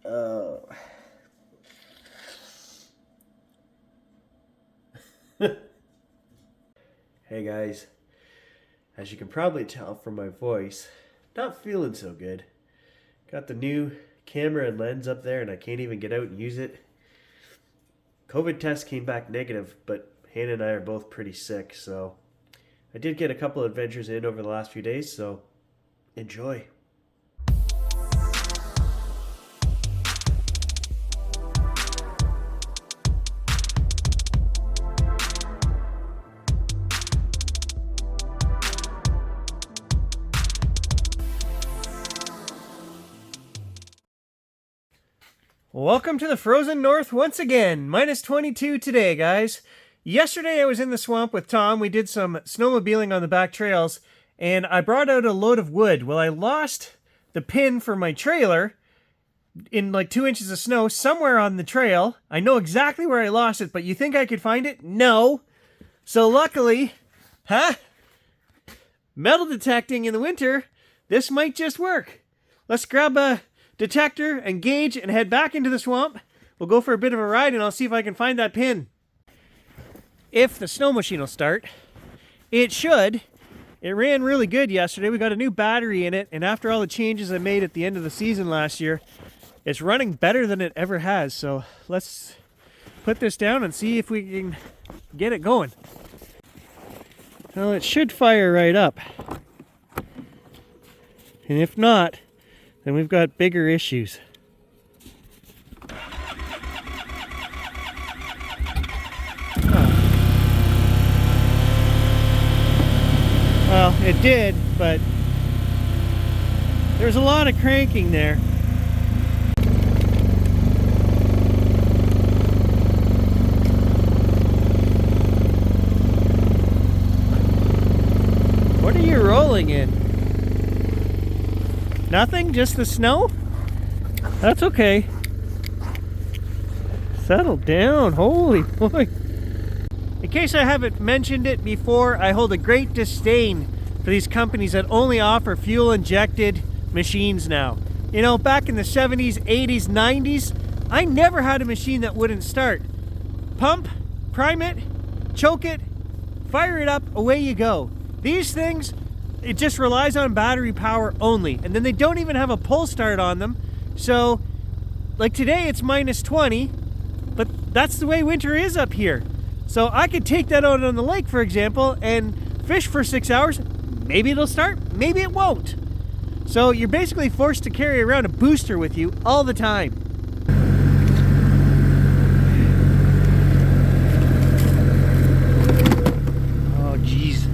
Oh. Hey guys, as you can probably tell from my voice, not feeling so good. Got the new camera and lens up there and I can't even get out and use it. COVID test came back negative, but Hannah and I are both pretty sick, so I did get a couple adventures in over the last few days, so enjoy. Welcome to the frozen north once again. Minus 22 today, guys. Yesterday I was in the swamp with Tom. We did some snowmobiling on the back trails, and I brought out a load of wood. Well, I lost the pin for my trailer in like 2 inches of snow somewhere on the trail. I know exactly where I lost it, but you think I could find it? No. So luckily, metal detecting in the winter, this might just work. Let's grab a detector and gauge and head back into the swamp. We'll go for a bit of a ride and I'll see if I can find that pin. If the snow machine will start. It should. It ran really good yesterday. We got a new battery in it, and after all the changes I made at the end of the season last year, it's running better than it ever has. So let's put this down and see if we can get it going. Well, it should fire right up. And if not, then we've got bigger issues. Well, it did, but there's a lot of cranking there. What are you rolling in? Nothing? Just the snow? That's okay. Settle down. Holy boy. In case I haven't mentioned it before, I hold a great disdain for these companies that only offer fuel-injected machines now. You know, back in the 70s, 80s, 90s, I never had a machine that wouldn't start. Pump, prime it, choke it, fire it up, away you go. These things, it just relies on battery power only, and then they don't even have a pull start on them. So like today it's minus 20, but that's the way winter is up here. So I could take that out on the lake, for example, and fish for 6 hours. Maybe it'll start, maybe it won't. So you're basically forced to carry around a booster with you all the time. Oh geez.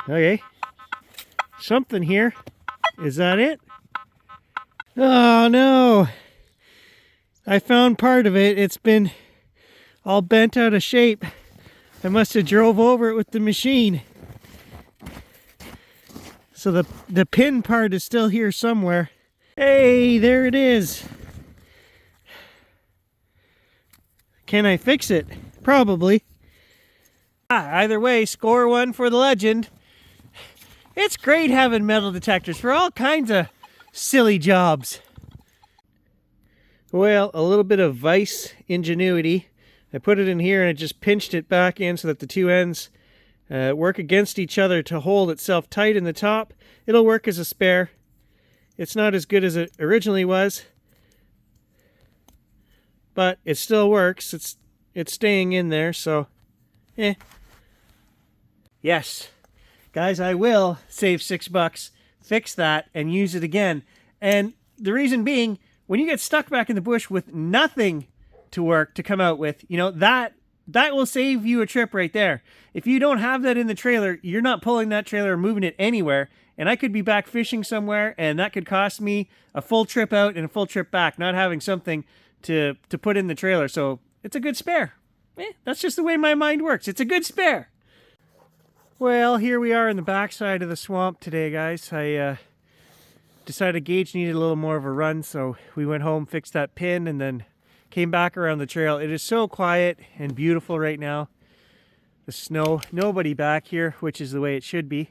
Okay, something here. Is that it? Oh no! I found part of it. It's been all bent out of shape. I must have drove over it with the machine. So the pin part is still here somewhere. Hey, there it is. Can I fix it? Probably. Either way, score one for the legend. It's great having metal detectors for all kinds of silly jobs. Well, a little bit of vice ingenuity. I put it in here and it just pinched it back in so that the two ends work against each other to hold itself tight in the top. It'll work as a spare. It's not as good as it originally was, but it still works. It's staying in there, so yes. Guys, I will save $6, fix that, and use it again. And the reason being, when you get stuck back in the bush with nothing to work to come out with, you know, that will save you a trip right there. If you don't have that in the trailer, you're not pulling that trailer or moving it anywhere. And I could be back fishing somewhere, and that could cost me a full trip out and a full trip back, not having something to put in the trailer. So it's a good spare. That's just the way my mind works. It's a good spare. Well, here we are in the backside of the swamp today, guys. I decided Gage needed a little more of a run, so we went home, fixed that pin, and then came back around the trail. It is so quiet and beautiful right now. The snow, nobody back here, which is the way it should be.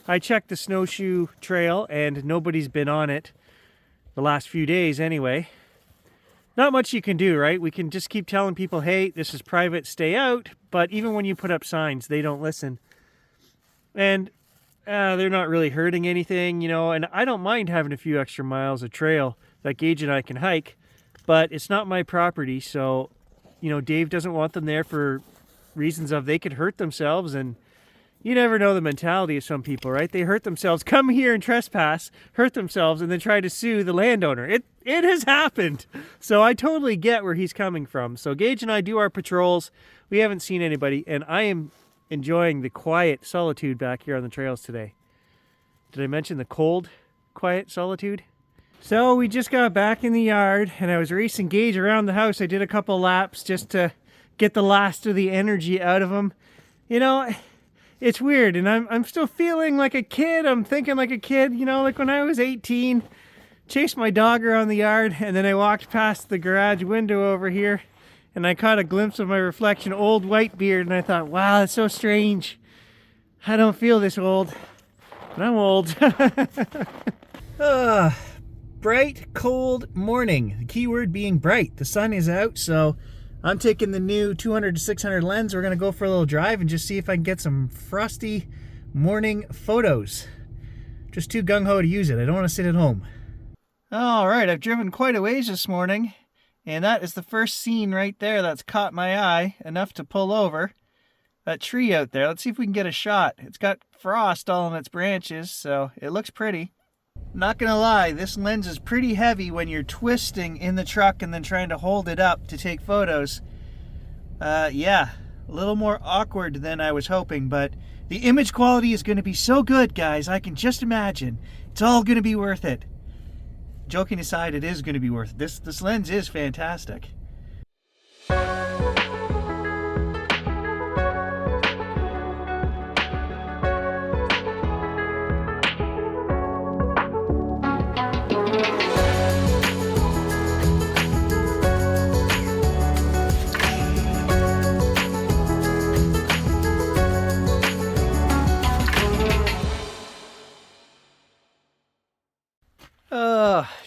I checked the snowshoe trail and nobody's been on it the last few days anyway. Not much you can do, right? We can just keep telling people, hey, this is private, stay out. But even when you put up signs, they don't listen. And they're not really hurting anything, you know, and I don't mind having a few extra miles of trail that Gage and I can hike, but it's not my property, so, you know, Dave doesn't want them there for reasons of they could hurt themselves, and you never know the mentality of some people, right? They hurt themselves, come here and trespass, hurt themselves, and then try to sue the landowner. It has happened. So I totally get where he's coming from. So Gage and I do our patrols. We haven't seen anybody, and I am enjoying the quiet solitude back here on the trails today. Did I mention the cold, quiet solitude? So we just got back in the yard and I was racing Gage around the house. I did a couple laps just to get the last of the energy out of him. You know, it's weird, and I'm still feeling like a kid. I'm thinking like a kid, you know, like when I was 18, chased my dog around the yard, and then I walked past the garage window over here and I caught a glimpse of my reflection, old white beard, and I thought, wow, that's so strange. I don't feel this old, but I'm old. Bright, cold morning. The key word being bright. The sun is out, so I'm taking the new 200 to 600 lens. We're going to go for a little drive and just see if I can get some frosty morning photos. Just too gung-ho to use it. I don't want to sit at home. All right, I've driven quite a ways this morning, and that is the first scene right there that's caught my eye enough to pull over. That tree out there. Let's see if we can get a shot. It's got frost all on its branches, so it looks pretty. Not gonna lie, this lens is pretty heavy when you're twisting in the truck and then trying to hold it up to take photos. Yeah, a little more awkward than I was hoping, but the image quality is gonna be so good, guys. I can just imagine. It's all gonna be worth it. Joking aside, it is gonna be worth it. This lens is fantastic.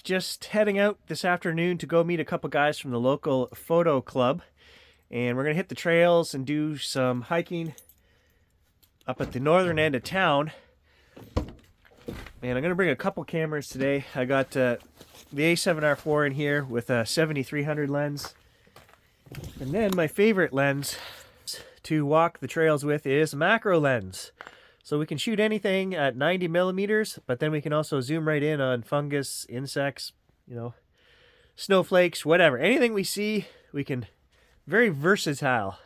Just heading out this afternoon to go meet a couple guys from the local photo club, and we're gonna hit the trails and do some hiking up at the northern end of town. And I'm gonna bring a couple cameras today. I got the A7R4 in here with a 7300 lens, and then my favorite lens to walk the trails with is a macro lens. So we can shoot anything at 90 millimeters, but then we can also zoom right in on fungus, insects, you know, snowflakes, whatever. Anything we see, we can, very versatile.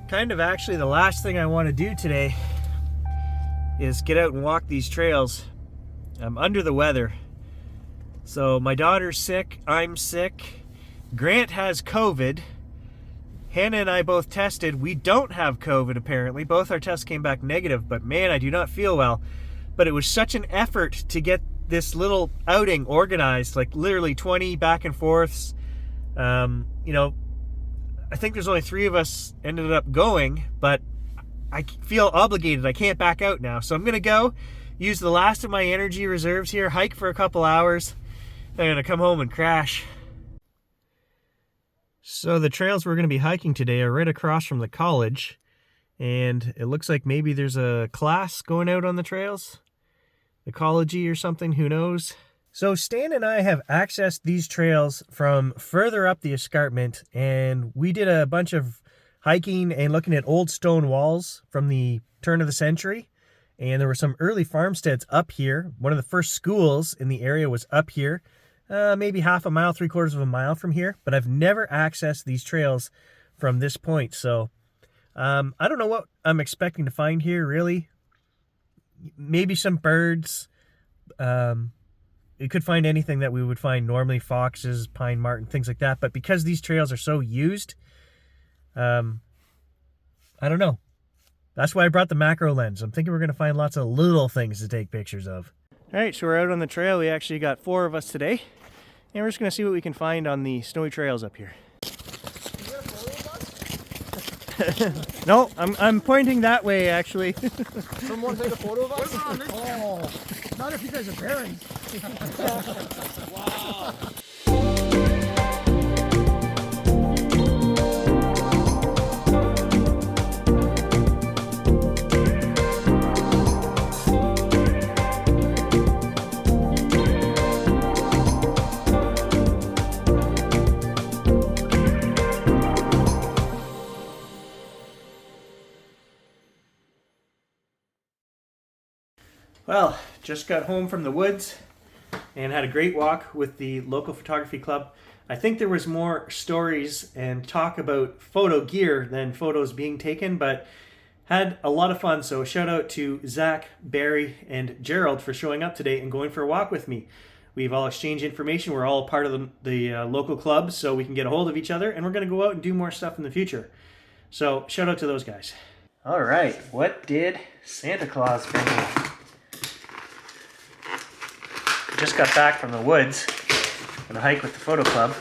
Kind of actually the last thing I want to do today is get out and walk these trails. I'm under the weather. So my daughter's sick, I'm sick, Grant has COVID. Hannah and I both tested. We don't have COVID, apparently. Both our tests came back negative, but man, I do not feel well. But it was such an effort to get this little outing organized, like literally 20 back and forths. You know, I think there's only 3 of us ended up going, but I feel obligated. I can't back out now. So I'm going to go use the last of my energy reserves here, hike for a couple hours. I'm going to come home and crash. So the trails we're going to be hiking today are right across from the college, and it looks like maybe there's a class going out on the trails, ecology or something, who knows. So Stan and I have accessed these trails from further up the escarpment, and we did a bunch of hiking and looking at old stone walls from the turn of the century, and there were some early farmsteads up here. One of the first schools in the area was up here. Maybe half a mile, 3/4 of a mile from here, but I've never accessed these trails from this point. So, I don't know what I'm expecting to find here, really. Maybe some birds. It could find anything that we would find normally, foxes, pine marten, things like that. But because these trails are so used, I don't know. That's why I brought the macro lens. I'm thinking we're going to find lots of little things to take pictures of. Alright, so we're out on the trail. We actually got 4 of us today. And we're just going to see what we can find on the snowy trails up here. No, I'm pointing that way actually. Someone take a photo of us? Oh, not if you guys are bearing. Wow. Well, just got home from the woods and had a great walk with the local photography club. I think there was more stories and talk about photo gear than photos being taken, but had a lot of fun. So shout out to Zach, Barry, and Gerald for showing up today and going for a walk with me. We've all exchanged information. We're all part of the local club, so we can get a hold of each other, and we're going to go out and do more stuff in the future. So shout out to those guys. All right, what did Santa Claus bring me? Just got back from the woods and a hike with the photo club.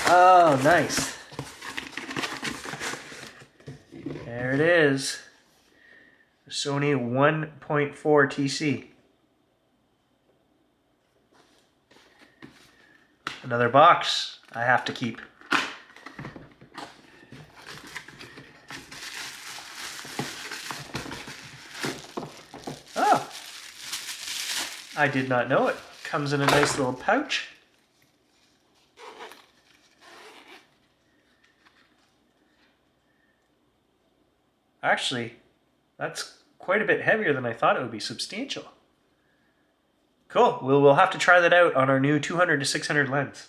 Oh, nice. There it is. The Sony 1.4 TC. Another box I have to keep. Oh, I did not know it. Comes in a nice little pouch. Actually, that's quite a bit heavier than I thought it would be. Substantial. Cool. We'll have to try that out on our new 200 to 600 lens.